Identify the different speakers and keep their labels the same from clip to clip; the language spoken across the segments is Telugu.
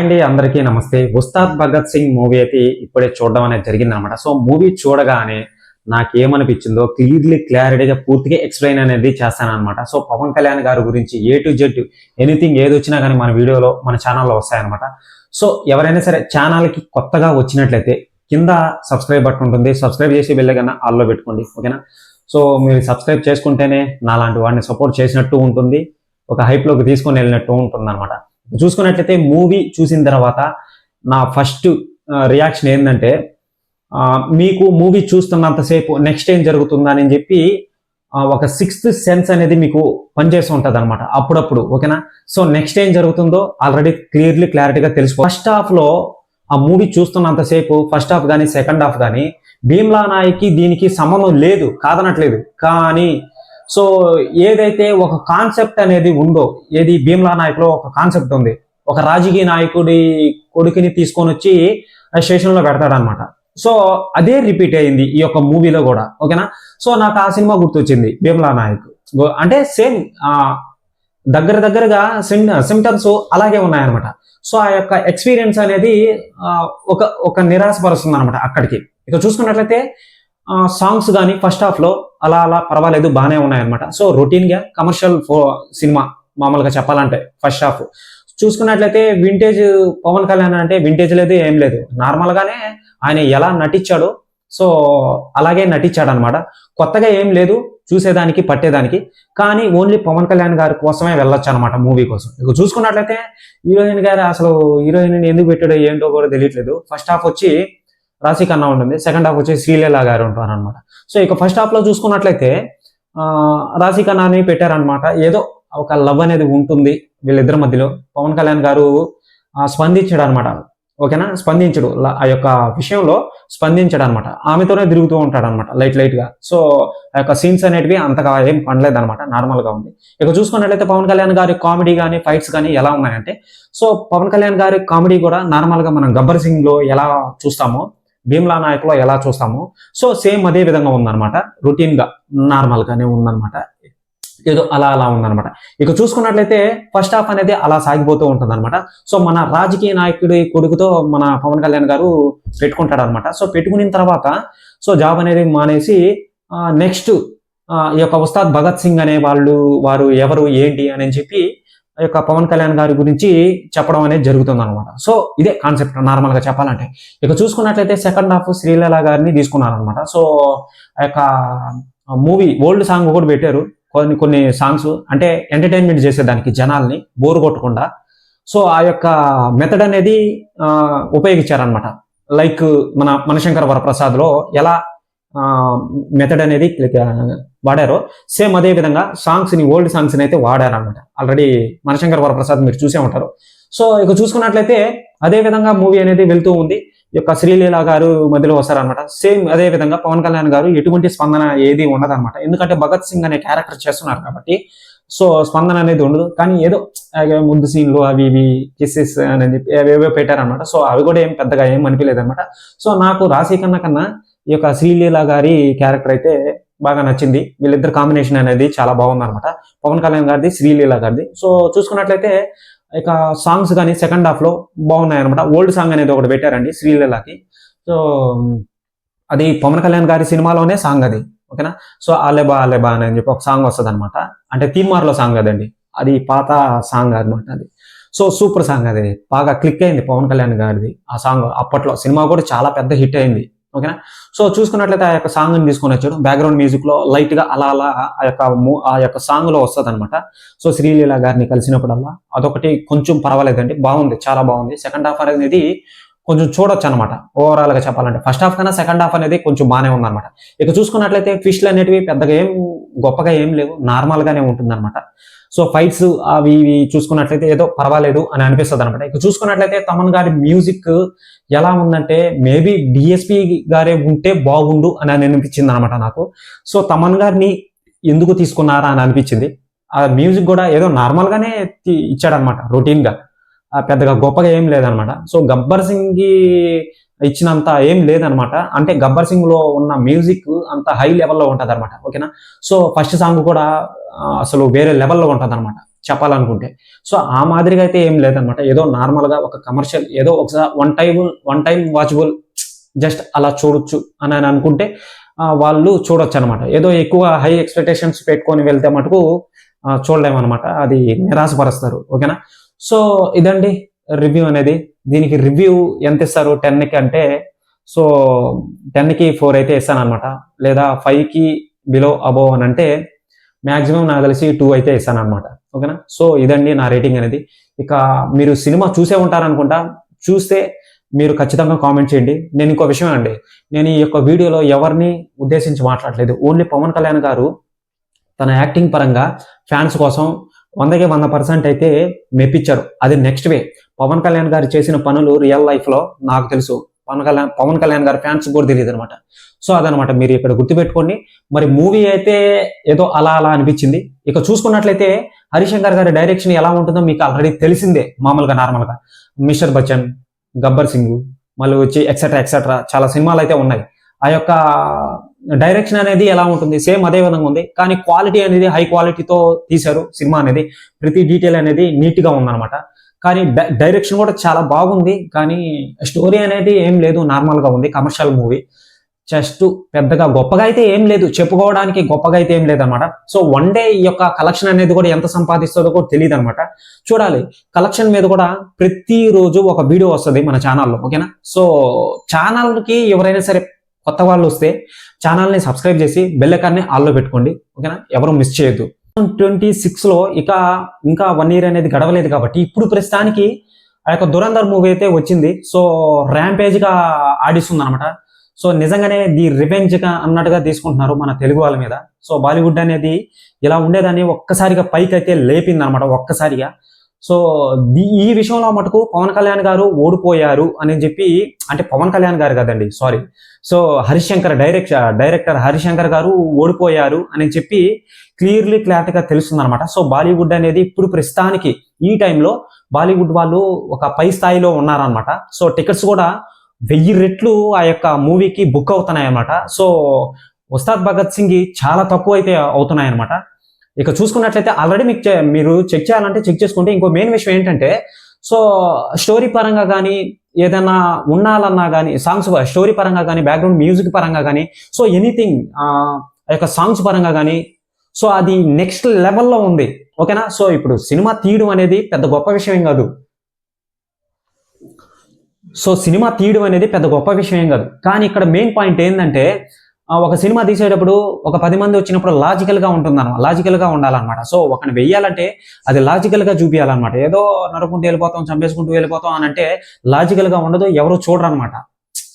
Speaker 1: అండి అందరికీ నమస్తే. ఉస్తాద్ భగత్ సింగ్ మూవీ అయితే ఇప్పుడే చూడడం అనేది జరిగిందనమాట. సో మూవీ చూడగానే నాకేమనిపించిందో క్లారిటీగా పూర్తిగా ఎక్స్ప్లెయిన్ అనేది చేస్తానన్నమాట. సో పవన్ కళ్యాణ్ గారి గురించి ఏ టు జెడ్ ఎనీథింగ్ ఏదొచ్చినా కానీ మన వీడియోలో మన ఛానల్లో వస్తాయన్నమాట. సో ఎవరైనా సరే ఛానల్కి కొత్తగా వచ్చినట్లయితే కింద సబ్స్క్రైబ్ బటన్ ఉంటుంది, సబ్స్క్రైబ్ చేసి వెళ్ళగానే ఆల్లో పెట్టుకోండి, ఓకేనా. సో మీరు సబ్స్క్రైబ్ చేసుకుంటేనే నాలాంటి వాడిని సపోర్ట్ చేసినట్టు ఉంటుంది, ఒక హైప్లోకి తీసుకొని వెళ్ళినట్టు ఉంటుంది అనమాట. చూసుకున్నట్లయితే మూవీ చూసిన తర్వాత నా ఫస్ట్ రియాక్షన్ ఏంటంటే, మీకు మూవీ చూస్తున్నంతసేపు నెక్స్ట్ ఏం జరుగుతుందా అని చెప్పి ఒక సిక్స్త్ సెన్స్ అనేది మీకు పనిచేస్తూ ఉంటుంది అనమాట అప్పుడప్పుడు, ఓకేనా. సో నెక్స్ట్ ఏం జరుగుతుందో ఆల్రెడీ క్లారిటీగా తెలుసు. ఫస్ట్ హాఫ్ లో ఆ మూవీ చూస్తున్నంతసేపు ఫస్ట్ హాఫ్ కానీ సెకండ్ హాఫ్ కానీ భీమ్లా నాయక్కి దీనికి సంబంధం లేదు, కాదనట్లేదు. కానీ సో ఏదైతే ఒక కాన్సెప్ట్ అనేది ఉందో, ఏది భీమ్లా నాయక్లో ఒక కాన్సెప్ట్ ఉంది, ఒక రాజకీయ నాయకుడి కొడుకుని తీసుకొని వచ్చి స్టేషన్లో పెడతాడనమాట. సో అదే రిపీట్ అయింది ఈ యొక్క మూవీలో కూడా, ఓకేనా. సో నాకు ఆ సినిమా గుర్తొచ్చింది, భీమ్లా నాయక్. అంటే సేమ్ దగ్గరగా సిమ్టమ్స్ అలాగే ఉన్నాయన్నమాట. సో ఆ యొక్క ఎక్స్పీరియన్స్ అనేది ఒక నిరాశపరుస్తుంది అనమాట అక్కడికి. ఇక చూసుకున్నట్లయితే సాంగ్స్ కానీ ఫస్ట్ హాఫ్ లో అలా పర్వాలేదు, బాగానే ఉన్నాయన్నమాట. సో రొటీన్ గా కమర్షియల్ సినిమా మామూలుగా చెప్పాలంటే ఫస్ట్ హాఫ్ చూసుకున్నట్లయితే వింటేజ్ పవన్ కళ్యాణ్ అంటే వింటేజ్ లేదు, ఏం లేదు, నార్మల్ గానే ఆయన ఎలా నటించాడో సో అలాగే నటించాడు అనమాట. కొత్తగా ఏం లేదు చూసేదానికి పట్టేదానికి. కానీ ఓన్లీ పవన్ కళ్యాణ్ గారి కోసమే వెళ్ళొచ్చు అనమాట మూవీ కోసం. ఇక చూసుకున్నట్లయితే హీరోయిన్ గారు అసలు హీరోయిన్ ఎందుకు పెట్టాడో ఏంటో కూడా తెలియట్లేదు. ఫస్ట్ హాఫ్ వచ్చి రాశి ఖన్నా ఉంటుంది, సెకండ్ హాఫ్ వచ్చి శ్రీలీల గారు ఉంటారు అనమాట. సో ఇక ఫస్ట్ హాఫ్ లో చూసుకున్నట్లయితే రాశి ఖన్నాని పెట్టారనమాట. ఏదో ఒక లవ్ అనేది ఉంటుంది వీళ్ళిద్దరి మధ్యలో. పవన్ కళ్యాణ్ గారు స్పందించాడు అనమాట, ఓకేనా. స్పందించడు ఆ యొక్క విషయంలో, స్పందించడు అనమాట. ఆమెతోనే తిరుగుతూ ఉంటాడు అనమాట లైట్ గా. సో ఆ యొక్క సీన్స్ అనేటివి అంతగా ఏం పనలేదు అనమాట, నార్మల్ గా ఉంది. ఇక చూసుకున్నట్లయితే పవన్ కళ్యాణ్ గారి కామెడీ కానీ ఫైట్స్ కానీ ఎలా ఉన్నాయంటే, సో పవన్ కళ్యాణ్ గారి కామెడీ కూడా నార్మల్ గా మనం గబ్బర్ సింగ్ లో ఎలా చూస్తామో, భీమ్లా నాయక్ లో ఎలా చూస్తామో, సో సేమ్ అదే విధంగా ఉందన్నమాట. రొటీన్ గా నార్మల్ గానే ఉందన్నమాట, ఏదో అలా ఉందన్నమాట. ఇక చూసుకున్నట్లయితే ఫస్ట్ హాఫ్ అనేది అలా సాగిపోతూ ఉంటుంది అనమాట. సో మన రాజకీయ నాయకుడి కొడుకుతో మన పవన్ కళ్యాణ్ గారు పెట్టుకుంటాడు అనమాట. సో పెట్టుకున్న తర్వాత సో జాబ్ అనేది మానేసి నెక్స్ట్ ఈ యొక్క ఉస్తాద్ భగత్ సింగ్ అనే వారు ఎవరు ఏంటి అని చెప్పి ఆ యొక్క పవన్ కళ్యాణ్ గారి గురించి చెప్పడం అనేది జరుగుతుంది అనమాట. సో ఇదే కాన్సెప్ట్ నార్మల్ గా చెప్పాలంటే. ఇక చూసుకున్నట్లయితే సెకండ్ హాఫ్ శ్రీలీల గారిని తీసుకున్నారనమాట. సో ఆ యొక్క మూవీ ఓల్డ్ సాంగ్ కూడా పెట్టారు, కొన్ని సాంగ్స్ అంటే ఎంటర్టైన్మెంట్ చేసేదానికి జనాల్ని బోర్ కొట్టకుండా. సో ఆ యొక్క మెథడ్ అనేది ఉపయోగించారనమాట. లైక్ మన మనశంకర వరప్రసాద్ లో ఎలా మెథడ్ అనేది వాడారో సేమ్ అదే విధంగా సాంగ్స్ ని, ఓల్డ్ సాంగ్స్ ని అయితే వాడారనమాట. ఆల్రెడీ మనశంకర వరప్రసాద్ మీరు చూసే ఉంటారు. సో ఇక చూసుకున్నట్లయితే అదే విధంగా మూవీ అనేది వెళ్తూ ఉంది. ఈ యొక్క శ్రీలీల గారు మధ్యలో వస్తారనమాట. సేమ్ అదే విధంగా పవన్ కళ్యాణ్ గారు ఎటువంటి స్పందన ఏది ఉండదన్నమాట. ఎందుకంటే భగత్ సింగ్ అనే క్యారెక్టర్ చేస్తున్నారు కాబట్టి సో స్పందన అనేది ఉండదు. కానీ ఏదో ముందు సీన్లు అవి ఇవి కిస్సెస్ అని చెప్పి ఏవేవో పెట్టారనమాట. సో అవి కూడా ఏం పెద్దగా ఏం అనిపించలేదు అనమాట. సో నాకు రాశి కన్నా ఈ యొక్క శ్రీలీల గారి క్యారెక్టర్ అయితే బాగా నచ్చింది. వీళ్ళిద్దరు కాంబినేషన్ అనేది చాలా బాగుంది అనమాట, పవన్ కళ్యాణ్ గారిది శ్రీలీల గారిది. సో చూసుకున్నట్లయితే ఇక సాంగ్స్ కానీ సెకండ్ హాఫ్ లో బాగున్నాయి అనమాట. ఓల్డ్ సాంగ్ అనేది ఒకటి పెట్టారండి శ్రీలీలకి. సో అది పవన్ కళ్యాణ్ గారి సినిమాలోనే సాంగ్ అది, ఓకేనా. సో ఆలేబా అని చెప్పి ఒక సాంగ్ వస్తుంది అనమాట. అంటే తీన్మార్లో సాంగ్ కదండి, అది పాత సాంగ్ అనమాట అది. సో సూపర్ సాంగ్, అది బాగా క్లిక్ అయింది పవన్ కళ్యాణ్ గారిది ఆ సాంగ్. అప్పట్లో సినిమా కూడా చాలా పెద్ద హిట్ అయింది, ఓకేనా. సో చూసుకున్నట్లయితే ఆ యొక్క సాంగ్ ని తీసుకొని వచ్చాడు. బ్యాక్గ్రౌండ్ మ్యూజిక్ లో లైట్ గా అలా ఆ యొక్క సాంగ్ లో వస్తుంది అనమాట. సో శ్రీలీల గారిని కలిసినప్పుడల్లా అదొకటి కొంచెం పర్వాలేదండి, బాగుంది, చాలా బాగుంది. సెకండ్ హాఫ్ అనేది కొంచెం చూడొచ్చు అనమాట. ఓవరాల్ గా చెప్పాలంటే ఫస్ట్ హాఫ్ కన్నా సెకండ్ హాఫ్ అనేది కొంచెం బాగానే ఉందన్నమాట. ఇక చూసుకున్నట్లయితే ట్విస్ట్లు అనేటివి పెద్దగా ఏం గొప్పగా ఏం లేవు, నార్మల్ గానే ఉంటుంది అనమాట. సో ఫైట్స్ అవి చూసుకున్నట్లయితే ఏదో పర్వాలేదు అని అనిపిస్తుంది అనమాట. ఇక చూసుకున్నట్లయితే తమన్ గారి మ్యూజిక్ ఎలా ఉందంటే మేబీ డిఎస్పి గారే ఉంటే బాగుండు అని అనిపించింది అనమాట నాకు. సో తమన్ గారిని ఎందుకు తీసుకున్నారా అని అనిపించింది. ఆ మ్యూజిక్ కూడా ఏదో నార్మల్ గానే ఇచ్చాడనమాట, రొటీన్ గా, పెద్దగా గొప్పగా ఏం లేదనమాట. సో గబ్బర్ సింగ్ కి ఇచ్చినంత ఏం లేదనమాట. అంటే గబ్బర్ సింగ్ లో ఉన్న మ్యూజిక్ అంత హై లెవెల్లో ఉంటది అనమాట, ఓకేనా. సో ఫస్ట్ సాంగ్ కూడా అసలు వేరే లెవెల్లో ఉంటది అనమాట. చెప్పాలనుకుంటే. సో ఆ మాదిరిగా అయితే ఏం లేదనమాట. ఏదో నార్మల్గా ఒక కమర్షియల్, ఏదో ఒకసారి వన్ టైం వాచబుల్, జస్ట్ అలా చూడొచ్చు అని అనుకుంటే వాళ్ళు చూడొచ్చు అనమాట. ఏదో ఎక్కువ హై ఎక్స్పెక్టేషన్స్ పెట్టుకొని వెళ్తే మటుకు చూడలేమన్నమాట. అది నిరాశపరుస్తారు. ఓకేనా. సో ఇదండి రివ్యూ అనేది. దీనికి రివ్యూ ఎంత ఇస్తారు 10కి అంటే, సో 10కి 4 అయితే ఇస్తాను అనమాట. లేదా 5కి బిలో అబోవ్ అని అంటే మ్యాక్సిమం నాకు తెలిసి 2 అయితే ఇస్తాను అనమాట. ఓకేనా. సో ఇదండి నా రేటింగ్ అనేది. ఇక మీరు సినిమా చూసే ఉంటారనుకుంటా. చూస్తే మీరు ఖచ్చితంగా కామెంట్ చేయండి. నేను ఇంకో విషయం అండి, నేను ఈ యొక్క వీడియోలో ఎవరిని ఉద్దేశించి మాట్లాడలేదు. ఓన్లీ పవన్ కళ్యాణ్ గారు తన యాక్టింగ్ పరంగా ఫ్యాన్స్ కోసం 100కి 100% అయితే మెప్పించారు. అది నెక్స్ట్ వే. పవన్ కళ్యాణ్ గారు చేసిన పనులు రియల్ లైఫ్లో నాకు తెలుసు, పవన్ కళ్యాణ్ గారి ఫ్యాన్స్ కూడా తెలియదు అనమాట. సో అదనమాట, మీరు ఇక్కడ గుర్తుపెట్టుకోండి. మరి మూవీ అయితే ఏదో అలా అలా అనిపించింది. ఇక చూసుకున్నట్లయితే హరిశంకర్ గారి డైరెక్షన్ ఎలా ఉంటుందో మీకు ఆల్రెడీ తెలిసిందే. మామూలుగా నార్మల్గా మిస్టర్ బచ్చన్, గబ్బర్ సింగ్, మళ్ళీ వచ్చి ఎక్సెట్రా ఎక్సెట్రా చాలా సినిమాలు అయితే ఉన్నాయి. ఆ యొక్క డైరెక్షన్ అనేది ఎలా ఉంటుంది, సేమ్ అదే విధంగా ఉంది. కానీ క్వాలిటీ అనేది హై క్వాలిటీతో తీశారు సినిమా అనేది. ప్రతి డీటెయిల్ అనేది నీట్ గా ఉందన్నమాట. కానీ డైరెక్షన్ కూడా చాలా బాగుంది. కానీ స్టోరీ అనేది ఏం లేదు, నార్మల్ గా ఉంది. కమర్షియల్ మూవీ, జస్ట్ పెద్దగా గొప్పగా అయితే ఏం లేదు, చెప్పుకోవడానికి గొప్పగా అయితే ఏం లేదనమాట. సో వన్ డే ఈ యొక్క కలెక్షన్ అనేది కూడా ఎంత సంపాదిస్తుందో కూడా తెలియదు అనమాట. చూడాలి. కలెక్షన్ మీద కూడా ప్రతిరోజు ఒక వీడియో వస్తుంది మన ఛానల్లో. ఓకేనా. సో ఛానల్కి ఎవరైనా సరే కొత్త వాళ్ళు వస్తే ఛానల్ని సబ్స్క్రైబ్ చేసి బెల్ ఐకాన్ని ఆల్లో పెట్టుకోండి. ఓకేనా. ఎవరు మిస్ చేయొద్దు. 2026లో ఇంకా 1 year అనేది గడవలేదు కాబట్టి ఇప్పుడు ప్రస్తుతానికి ఆ యొక్క దురంధర్ మూవీ అయితే వచ్చింది. సో ర్యాంపేజ్ గా ఆడిస్తుంది అనమాట. సో నిజంగానే ది రివెంజ్ గా అన్నట్టుగా తీసుకుంటున్నారు మన తెలుగు వాళ్ళ మీద. సో బాలీవుడ్ అనేది ఇలా ఉండేదాన్ని ఒక్కసారిగా పైకి అయితే లేపింది అనమాట, ఒక్కసారిగా. సో ఈ విషయంలో మటుకు పవన్ కళ్యాణ్ గారు ఓడిపోయారు అని చెప్పి, అంటే పవన్ కళ్యాణ్ గారు కదండి, సారీ. సో డైరెక్టర్ హరిశంకర్ గారు ఓడిపోయారు అని చెప్పి క్లారిటీగా తెలుస్తుంది అనమాట. సో బాలీవుడ్ అనేది ఇప్పుడు ప్రస్తుతానికి ఈ టైంలో బాలీవుడ్ వాళ్ళు ఒక పై స్థాయిలో ఉన్నారనమాట. సో టికెట్స్ కూడా 1000 రెట్లు ఆ యొక్క మూవీకి బుక్ అవుతున్నాయి అన్నమాట. సో ఉస్తాద్ భగత్ సింగ్ చాలా తక్కువ అయితే అవుతున్నాయి అనమాట. ఇక చూసుకున్నట్లయితే ఆల్రెడీ మీరు చెక్ చేయాలంటే చెక్ చేసుకుంటే, ఇంకో మెయిన్ విషయం ఏంటంటే, సో స్టోరీ పరంగా కానీ ఏదైనా ఉండాలన్నా కానీ, సాంగ్స్ స్టోరీ పరంగా కానీ, బ్యాక్గ్రౌండ్ మ్యూజిక్ పరంగా కానీ, సో ఎనీథింగ్ ఆ యొక్క సాంగ్స్ పరంగా కానీ, సో అది నెక్స్ట్ లెవెల్లో ఉంది. ఓకేనా. సో ఇప్పుడు సినిమా తీయడం అనేది పెద్ద గొప్ప విషయం ఏం కాదు. కానీ ఇక్కడ మెయిన్ పాయింట్ ఏంటంటే, ఒక సినిమా తీసేటప్పుడు ఒక 10 మంది వచ్చినప్పుడు లాజికల్ గా ఉండాలన్నమాట. సో ఒకని వెయ్యాలంటే అది లాజికల్ గా చూపించాలన్నమాట. ఏదో నరుకుంటూ వెళ్ళిపోతాం, చంపేసుకుంటూ వెళ్ళిపోతాం అని అంటే లాజికల్ గా ఉండదు, ఎవరు చూడరు అనమాట.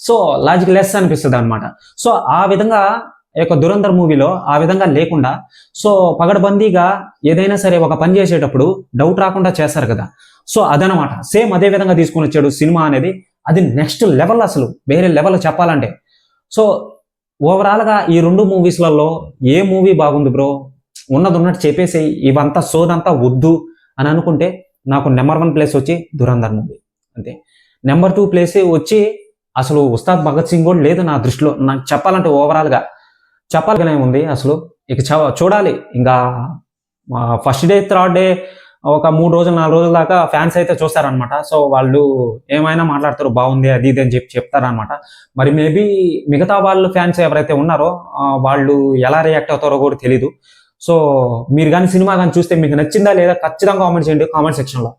Speaker 1: సో లాజిక్ లెస్ అనిపిస్తుంది అనమాట. సో ఆ విధంగా యొక్క దురంధర్ మూవీలో ఆ విధంగా లేకుండా, సో పగడబందీగా ఏదైనా సరే ఒక పని చేసేటప్పుడు డౌట్ రాకుండా చేస్తారు కదా. సో అదనమాట. సేమ్ అదే విధంగా తీసుకొని వచ్చాడు సినిమా అనేది. అది నెక్స్ట్ లెవెల్, అసలు వేరే లెవెల్ చెప్పాలంటే. సో ఓవరాల్ గా ఈ 2 మూవీస్లలో ఏ మూవీ బాగుంది బ్రో, ఉన్నట్టు చెప్పేసి ఇవంతా సోదంతా వద్దు అని అనుకుంటే, నాకు నెంబర్ 1 ప్లేస్ వచ్చి దురంధర్ మూవీ అంతే. నెంబర్ 2 ప్లేస్ వచ్చి అసలు ఉస్తాద్ భగత్ సింగ్ కూడా లేదు నా దృష్టిలో. నాకు చెప్పాలంటే ఓవరాల్ గా చెప్పాలనే ఉంది అసలు. ఇక చూడాలి. ఇంకా ఫస్ట్ డే, థర్డ్ డే ఒక 3 రోజులు 4 రోజుల దాకా ఫ్యాన్స్ అయితే చూస్తారనమాట. సో వాళ్ళు ఏమైనా మాట్లాడతారు, బాగుంది అది ఇది అని చెప్తారనమాట. మరి మేబీ మిగతా వాళ్ళు ఫ్యాన్స్ ఎవరైతే ఉన్నారో వాళ్ళు ఎలా రియాక్ట్ అవుతారో కూడా తెలీదు. సో మీరు కానీ సినిమా కానీ చూస్తే మీకు నచ్చిందా లేదా ఖచ్చితంగా కామెంట్ చేయండి కామెంట్ సెక్షన్లో.